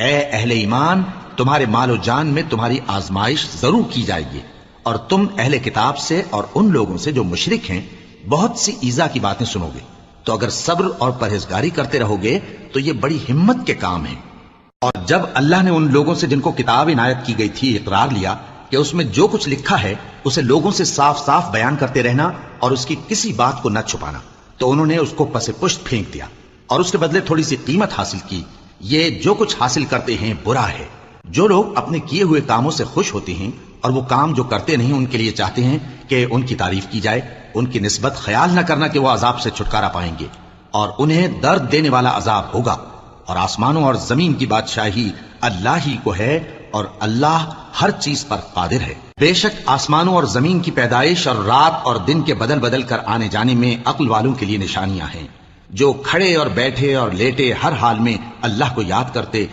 اے اہل ایمان، تمہارے مال و جان میں تمہاری آزمائش ضرور کی جائے گی، اور تم اہل کتاب سے اور ان لوگوں سے جو مشرک ہیں بہت سی ایذا کی باتیں سنو گے، تو اگر صبر اور پرہیزگاری کرتے رہو گے تو یہ بڑی ہمت کے کام ہیں۔ اور جب اللہ نے ان لوگوں سے جن کو کتاب عنایت کی گئی تھی اقرار لیا کہ اس میں جو کچھ لکھا ہے اسے لوگوں سے صاف صاف بیان کرتے رہنا اور اس کی کسی بات کو نہ چھپانا، تو انہوں نے اس کو پس پشت پھینک دیا اور اس کے بدلے تھوڑی سی قیمت حاصل کی۔ یہ جو کچھ حاصل کرتے ہیں برا ہے۔ جو لوگ اپنے کیے ہوئے کاموں سے خوش ہوتے ہیں اور وہ کام جو کرتے نہیں ان کے لیے چاہتے ہیں کہ ان کی تعریف کی جائے، ان کی نسبت خیال نہ کرنا کہ وہ عذاب سے چھٹکارا پائیں گے، اور انہیں درد دینے والا عذاب ہوگا۔ اور آسمانوں اور زمین کی بادشاہی اللہ ہی کو ہے، اور اللہ ہر چیز پر قادر ہے۔ بے شک آسمانوں اور زمین کی پیدائش اور رات اور دن کے بدل بدل کر آنے جانے میں عقل والوں کے لیے نشانیاں ہیں۔ جو کھڑے اور بیٹھے اور لیٹے ہر حال میں اللہ کو یاد کرتے